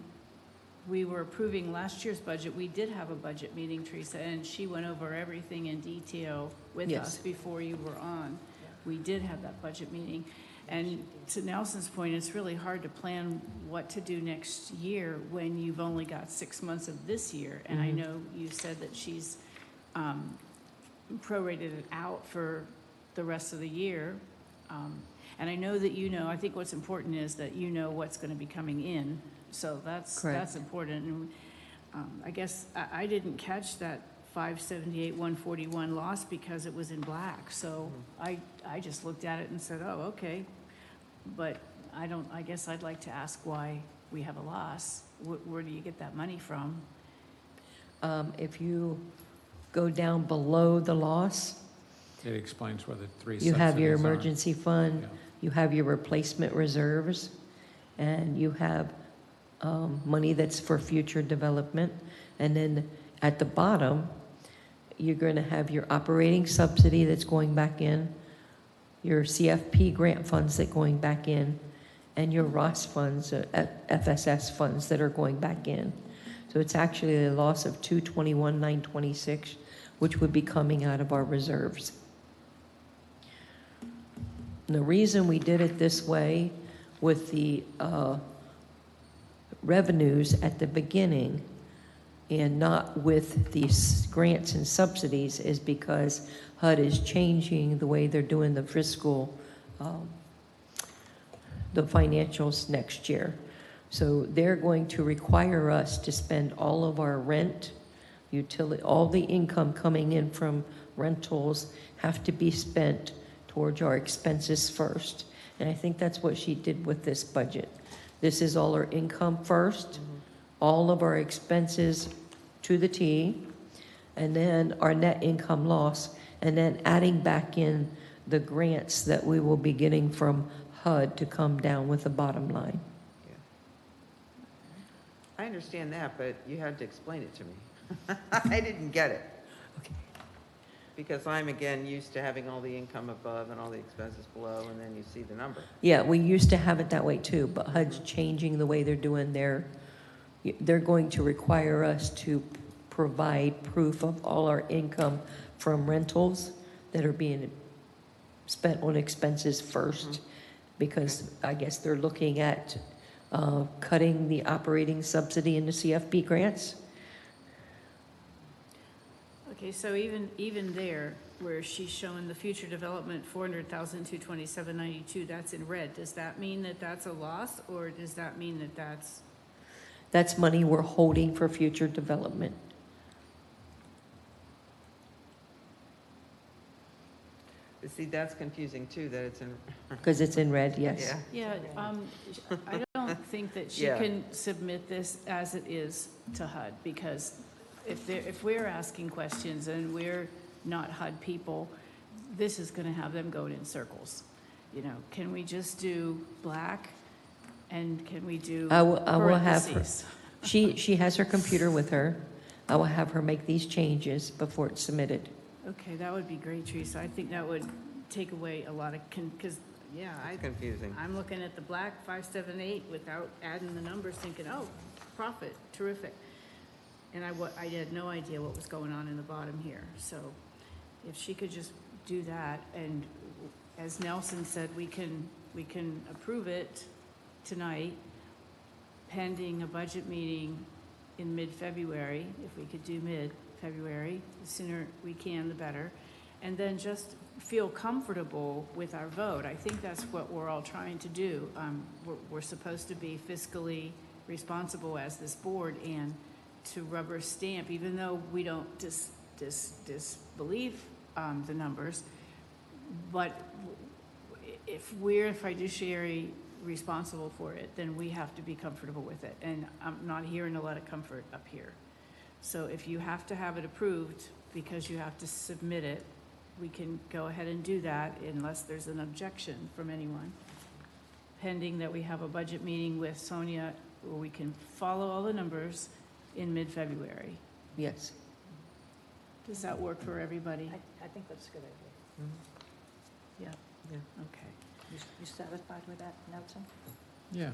we were approving last year's budget, we did have a budget meeting, Teresa, and she went over everything in detail with Yes. us before you were on. We did have that budget meeting. And to Nelson's point, it's really hard to plan what to do next year when you've only got 6 months of this year. And I Mhm. know you said that she's prorated it out for the rest of the year. And I know that you know, I think what's important is that you know what's going to be coming in. So that's Correct. important. And I guess I didn't catch that 578,141 loss because it was in black. So I just looked at it and said, oh, okay. But I guess I'd like to ask why we have a loss. Where do you get that money from? If you go down below the loss, it explains where the 3 you have your subsidies are. emergency fund, Yeah. you have your replacement reserves, and you have money that's for future development. And then at the bottom, you're going to have your operating subsidy that's going back in, your CFP grant funds that are going back in, and your Ross funds, FSS funds that are going back in. So it's actually a loss of $221,926, which would be coming out of our reserves. And the reason we did it this way with the revenues at the beginning and not with these grants and subsidies is because HUD is changing the way they're doing the fiscal, the financials next year. So they're going to require us to spend all of our rent, utility, all the income coming in from rentals have to be spent towards our expenses first. And I think that's what she did with this budget. This is all our income first, all of our expenses to the T, and then our net income loss, and then adding back in the grants that we will be getting from HUD to come down with the bottom line. I understand that, but you had to explain it to me. I didn't get it. Okay. Because I'm, again, used to having all the income above and all the expenses below, and then you see the number. Yeah, we used to have it that way too, but HUD's changing the way they're doing they're going to require us to provide proof of all our income from rentals that are being spent on expenses first, because I guess they're looking at cutting the operating subsidy in the CFP grants. Okay, so even there, where she's showing the future development, 400,000 to 2792, that's in red. Does that mean that that's a loss, or does that mean that that's? That's money we're holding for future development. But see, that's confusing too, that it's in, Because it's in red, yes. yeah. Yeah, I don't think that she Yeah. can submit this as it is to HUD, because if we're asking questions and we're not HUD people, this is gonna have them going in circles. You know, can we just do black, and can we do I will have her. parentheses? She has her computer with her. I will have her make these changes before it's submitted. Okay, that would be great, Teresa. I think that would take away a lot of, because, yeah, It's confusing. I'm looking at the black 578 without adding the numbers, thinking, oh, profit, terrific. And I had no idea what was going on in the bottom here. So if she could just do that, and as Nelson said, we can approve it tonight, pending a budget meeting in mid-February. If we could do mid-February, the sooner we can, the better. And then just feel comfortable with our vote. I think that's what we're all trying to do. We're supposed to be fiscally responsible as this board, and to rubber stamp, even though we don't disbelieve the numbers, but if we're fiduciary responsible for it, then we have to be comfortable with it. And I'm not hearing a lot of comfort up here. So if you have to have it approved because you have to submit it, we can go ahead and do that unless there's an objection from anyone. Pending that we have a budget meeting with Sonia where we can follow all the numbers in mid-February. Yes. Does that work for everybody? I think that's a good idea. Yeah. Yeah. Okay. You satisfied with that, Nelson? Yeah.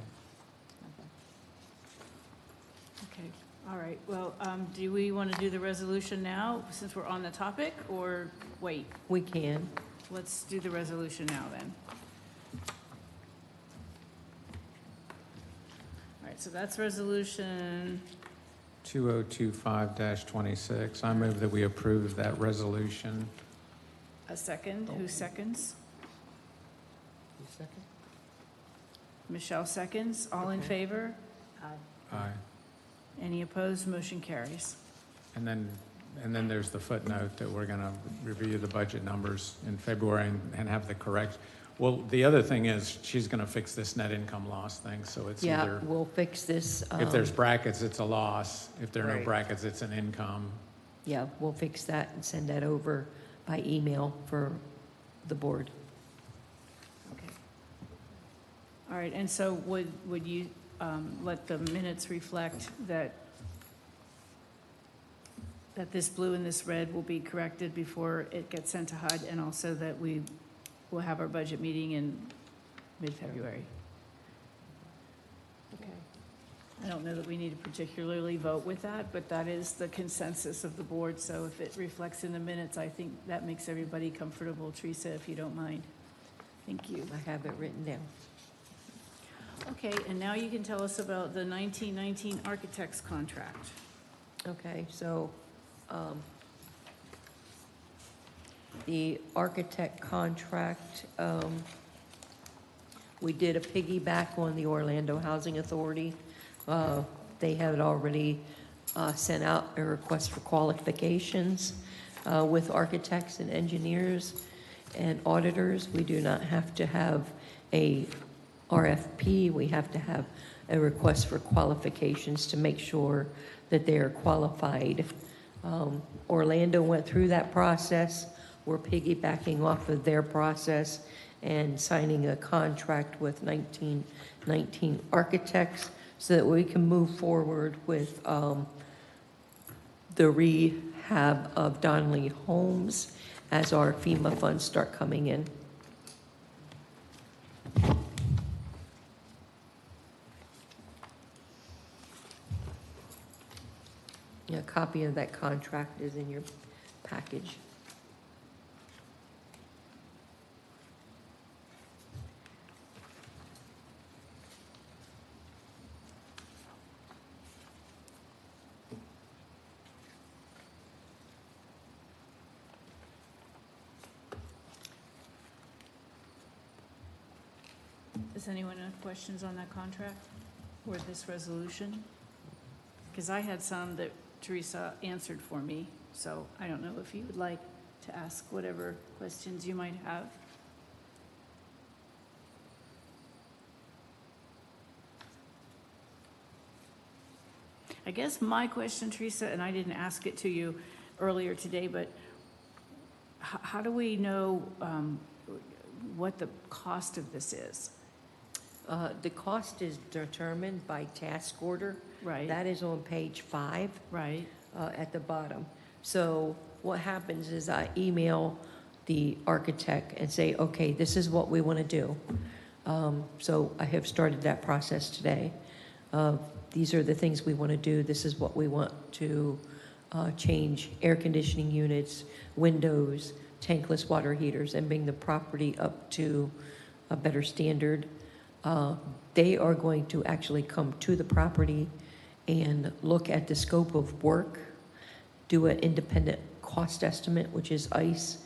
Okay, all right. Well, do we want to do the resolution now, since we're on the topic, or wait? We can. Let's do the resolution now, then. All right, so that's resolution, 2025-26. I move that we approve that resolution. a second. Who seconds? You second? Michelle seconds. All in Okay. favor? Aye. Any opposed? Motion carries. And then there's the footnote that we're going to review the budget numbers in February and have the correct. Well, the other thing is, she's going to fix this net income loss thing, so it's Yeah, either, we'll fix this. if there's brackets, it's a loss. If there are no Right. brackets, it's an income. Yeah, we'll fix that and send that over by email for the board. Okay. All right, and so would you let the minutes reflect that this blue and this red will be corrected before it gets sent to HUD, and also that we will have our budget meeting in mid-February? Okay. I don't know that we need to particularly vote with that, but that is the consensus of the board, so if it reflects in the minutes, I think that makes everybody comfortable. Teresa, if you don't mind. Thank you. I have it written down. Okay, and now you can tell us about the 1919 architect's contract. Okay, so, the architect contract, we did a piggyback on the Orlando Housing Authority. They had already sent out a request for qualifications with architects and engineers and auditors. We do not have to have a RFP, we have to have a request for qualifications to make sure that they are qualified. Orlando went through that process. We're piggybacking off of their process and signing a contract with 1919 Architects so that we can move forward with the rehab of Donnelly Homes as our FEMA funds start coming in. A copy of that contract is in your package. Does anyone have questions on that contract or this resolution? Because I had some that Teresa answered for me, so I don't know if you would like to ask whatever questions you might have. I guess my question, Teresa, and I didn't ask it to you earlier today, but how do we know what the cost of this is? The cost is determined by task order. Right. That is on page 5 Right. at the bottom. So what happens is I email the architect and say, okay, this is what we want to do. So I have started that process today. These are the things we want to do. This is what we want to change: air conditioning units, windows, tankless water heaters, and bring the property up to a better standard. They are going to actually come to the property and look at the scope of work, do an independent cost estimate, which is ICE.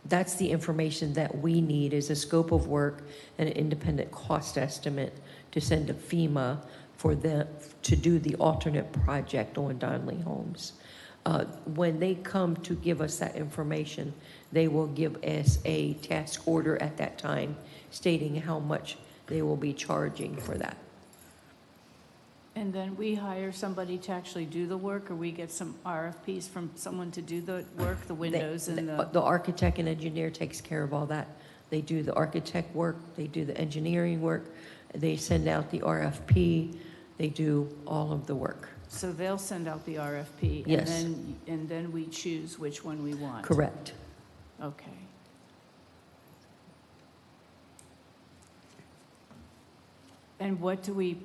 That's the information that we need, is a scope of work and an independent cost estimate to send to FEMA for them to do the alternate project on Donnelly Homes. When they come to give us that information, they will give us a task order at that time stating how much they will be charging for that. And then we hire somebody to actually do the work, or we get some RFPs from someone to do the work, the windows and the... The architect and engineer takes care of all that. They do the architect work, they do the engineering work, they send out the RFP, they do all of the work. So they'll send out the RFP? Yes. And then we choose which one we want? Correct. Okay. And what's the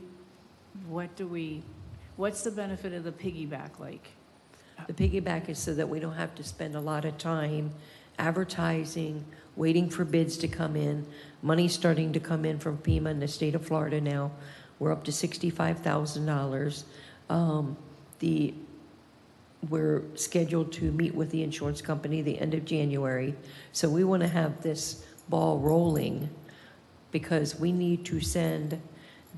benefit of the piggyback like? The piggyback is so that we don't have to spend a lot of time advertising, waiting for bids to come in. Money's starting to come in from FEMA in the state of Florida now. We're up to $65,000. We're scheduled to meet with the insurance company the end of January. So we want to have this ball rolling because we need to send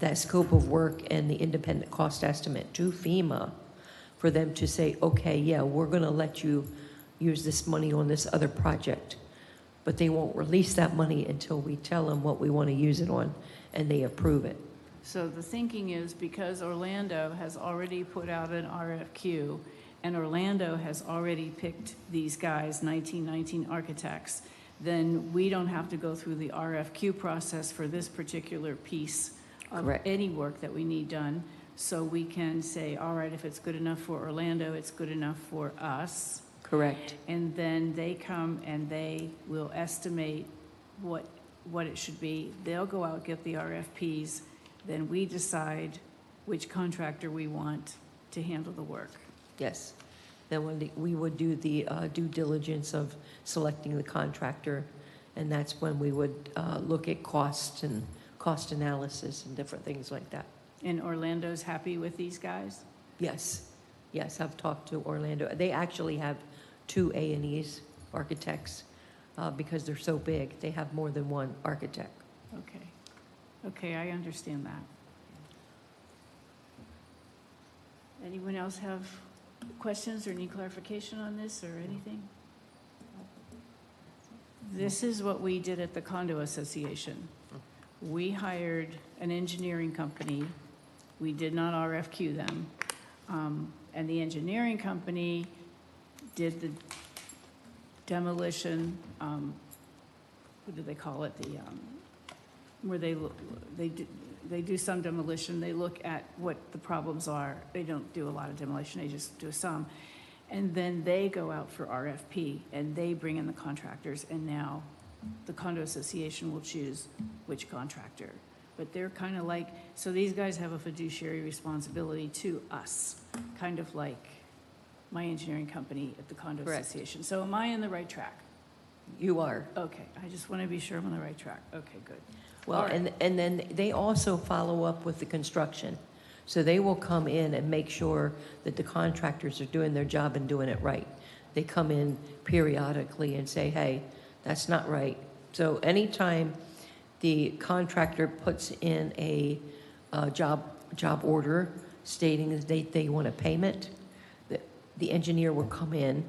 that scope of work and the independent cost estimate to FEMA for them to say, okay, yeah, we're going to let you use this money on this other project. But they won't release that money until we tell them what we want to use it on and they approve it. So the thinking is, because Orlando has already put out an RFQ and Orlando has already picked these guys, 1919 Architects, then we don't have to go through the RFQ process for this particular piece of Correct. any work that we need done. So we can say, all right, if it's good enough for Orlando, it's good enough for us. Correct. And then they come and they will estimate what it should be. They'll go out, get the RFPs, then we decide which contractor we want to handle the work. Yes. Then we would do the due diligence of selecting the contractor, and that's when we would look at cost and cost analysis and different things like that. And Orlando's happy with these guys? Yes. Yes, I've talked to Orlando. They actually have 2 A&Es, architects, because they're so big. They have more than one architect. Okay. Okay, I understand that. Anyone else have questions or need clarification on this or anything? This is what we did at the condo association. We hired an engineering company. We did not RFQ them. And the engineering company did the demolition, what do they call it? Where they do some demolition, they look at what the problems are. They don't do a lot of demolition, they just do some. And then they go out for RFP, and they bring in the contractors, and now the condo association will choose which contractor. But they're kind of like, so these guys have a fiduciary responsibility to us, kind of like my engineering company at the condo Correct. association. So am I on the right track? You are. Okay, I just want to be sure I'm on the right track. Okay, good. Well, All right. and then they also follow up with the construction. So they will come in and make sure that the contractors are doing their job and doing it right. They come in periodically and say, hey, that's not right. So anytime the contractor puts in a job order stating that they want a payment, the engineer will come in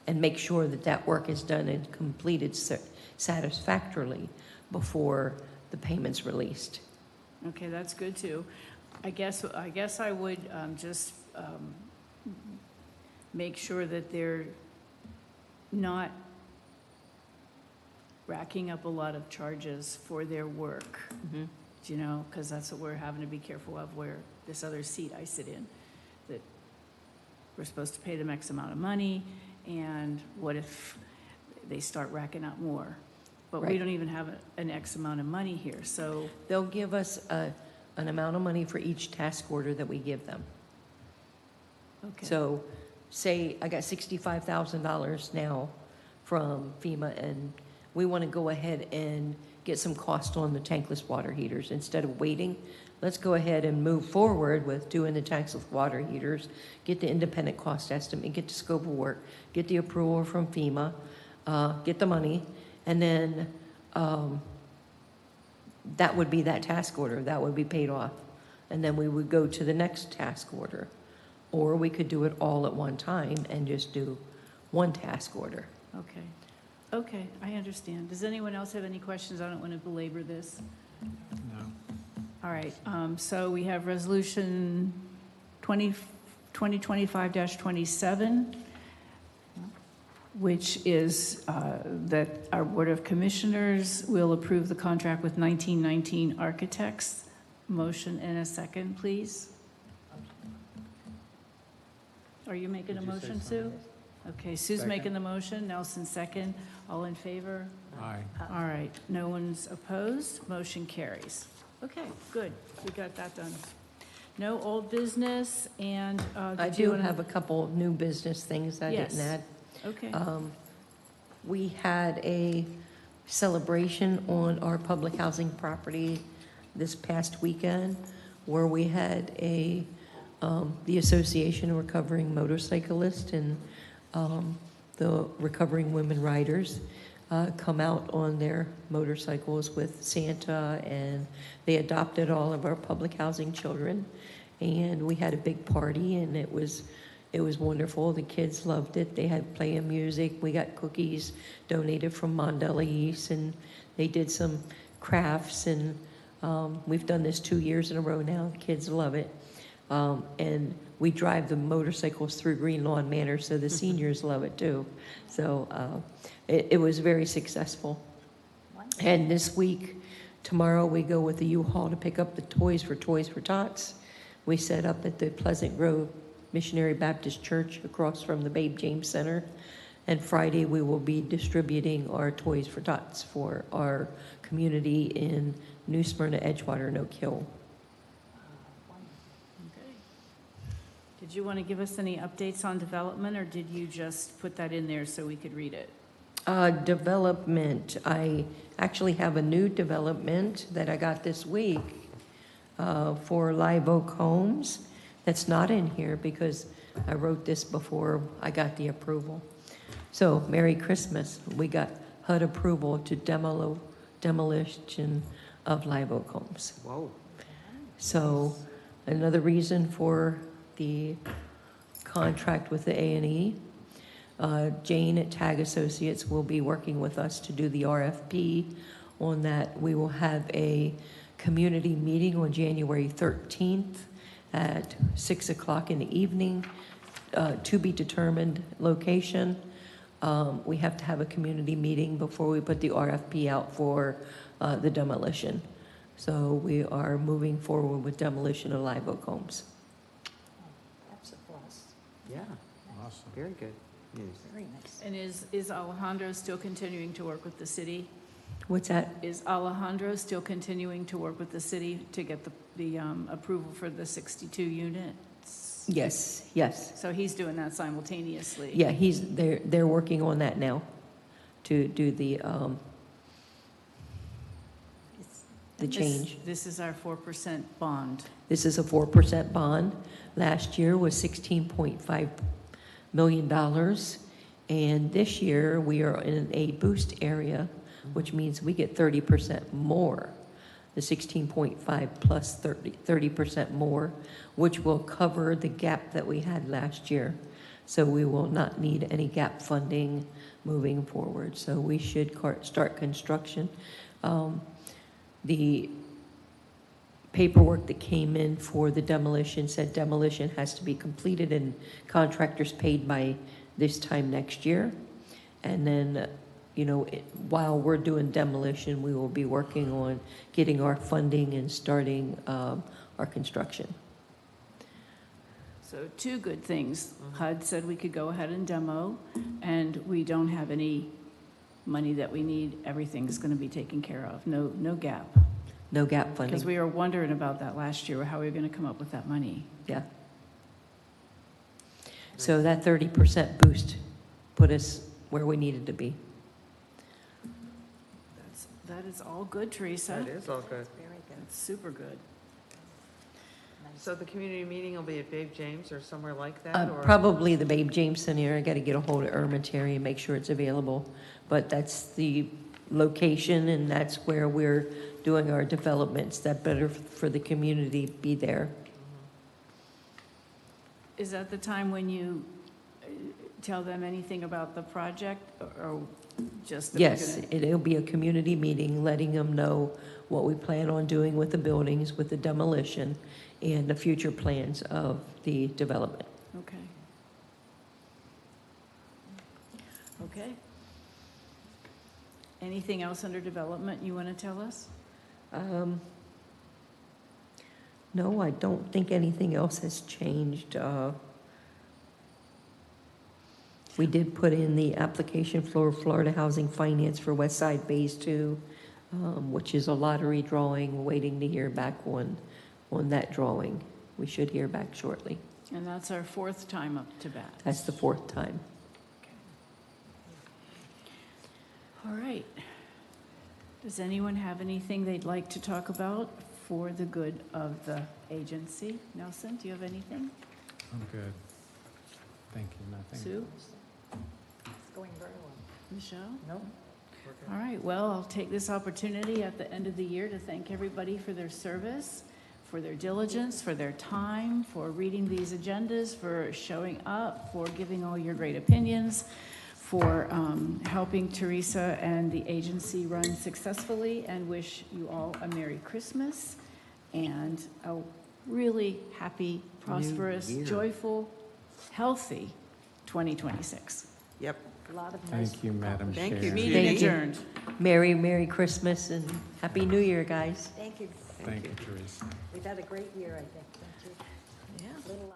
and make sure that that work is done and completed satisfactorily before the payment's released. Okay, that's good too. I guess I would just make sure that they're not racking up a lot of charges for their work, you know, because that's what we're having to be careful of, where this other seat I sit in, that we're supposed to pay them X amount of money, and what if they start racking up more? But we Right. don't even have an X amount of money here, so, They'll give us an amount of money for each task order that we give them. okay. So say I got $65,000 now from FEMA, and we want to go ahead and get some cost on the tankless water heaters. Instead of waiting, let's go ahead and move forward with doing the tankless water heaters, get the independent cost estimate, get the scope of work, get the approval from FEMA, get the money, and then that would be that task order. That would be paid off. And then we would go to the next task order. Or we could do it all at one time and just do one task order. Okay, okay, I understand. Does anyone else have any questions? I don't want to belabor this. No. All right, so we have Resolution 2025-27, which is that our Board of Commissioners will approve the contract with 1919 Architects. Motion and a second, please. Are you making a motion, Sue? Okay, Sue's Second. making the motion, Nelson second. All in favor? Aye. All right, no one's opposed, motion carries. Okay, good, we got that done. No old business, and I did you do wanna- have a couple new business things I didn't Yes. add. Okay, We had a celebration on our public housing property this past weekend where we had the Association of Recovering Motorcyclists and the Recovering Women Riders come out on their motorcycles with Santa, and they adopted all of our public housing children. And we had a big party, and it was wonderful. The kids loved it. They had playing music. We got cookies donated from Mondelez, and they did some crafts. And we've done this 2 years in a row now. The kids love it. And we drive the motorcycles through Green Lawn Manor, so the seniors love it too. So it was very successful. And this week, tomorrow, we go with the U-Haul to pick up the Toys for Tots. We set up at the Pleasant Grove Missionary Baptist Church across from the Babe James Center. And Friday, we will be distributing our Toys for Tots for our community in New Smyrna, Edgewater, and Oak Hill. okay. Did you want to give us any updates on development, or did you just put that in there so we could read it? Development, I actually have a new development that I got this week for Live Oak Homes. That's not in here because I wrote this before I got the approval. So, Merry Christmas. We got HUD approval to demolition of Live Oak Homes. Whoa. So, another reason for the contract with the A&E. Jane at Tag Associates will be working with us to do the RFP on that. We will have a community meeting on January 13th at 6 o'clock in the evening, to be determined location. We have to have a community meeting before we put the RFP out for the demolition. So we are moving forward with demolition of Live Oak Homes. That's a plus. Yeah, Awesome. very good news. Very nice. And is Alejandro still continuing to work with the city? What's that? Is Alejandro still continuing to work with the city to get the approval for the 62 units? Yes, yes. So he's doing that simultaneously? Yeah, they're working on that now to do the change. This is our 4% bond. This is a 4% bond. Last year was $16.5 million. And this year, we are in a boost area, which means we get 30% more. The 16.5 plus 30% more, which will cover the gap that we had last year. So we will not need any gap funding moving forward. So we should start construction. The paperwork that came in for the demolition said demolition has to be completed and contractors paid by this time next year. And then, while we're doing demolition, we will be working on getting our funding and starting our construction. So two good things. HUD said we could go ahead and demo, and we don't have any money that we need. Everything's going to be taken care of. No gap. No gap funding. Because we were wondering about that last year, how we were going to come up with that money. Yeah. So that 30% boost put us where we needed to be. That is all good, Teresa. That is all good. Very good. That's super good. Nice. So the community meeting will be at Babe James or somewhere like that? Or Probably the Babe James Center. I got to get a hold of Ermitarie and make sure it's available. But that's the location, and that's where we're doing our developments. That better for the community be there. Is that the time when you tell them anything about the project, or just that we're Yes, gonna- it'll be a community meeting, letting them know what we plan on doing with the buildings, with the demolition, and the future plans of the development. Okay. Okay. Anything else under development you want to tell us? No, I don't think anything else has changed. We did put in the application for Florida Housing Finance for West Side Phase 2, which is a lottery drawing, waiting to hear back on that drawing. We should hear back shortly. And that's our fourth time up to bat. That's the fourth time. All right. Does anyone have anything they'd like to talk about for the good of the agency? Nelson, do you have anything? I'm good. Thank you, nothing. Sue? It's going very well. Michelle? No? All right, well, I'll take this opportunity at the end of the year to thank everybody for their service, for their diligence, for their time, for reading these agendas, for showing up, for giving all your great opinions, for helping Teresa and the agency run successfully, and wish you all a Merry Christmas and a really happy, prosperous, year. joyful, healthy 2026. Yep. A lot of nice. Thank you, Madam Chair. Thank you. Meeting Thank you. adjourned. Merry Christmas and Happy New Year, guys. Thank you. Thank you, Teresa. We've had a great year, I think. Thank you. Yeah. Little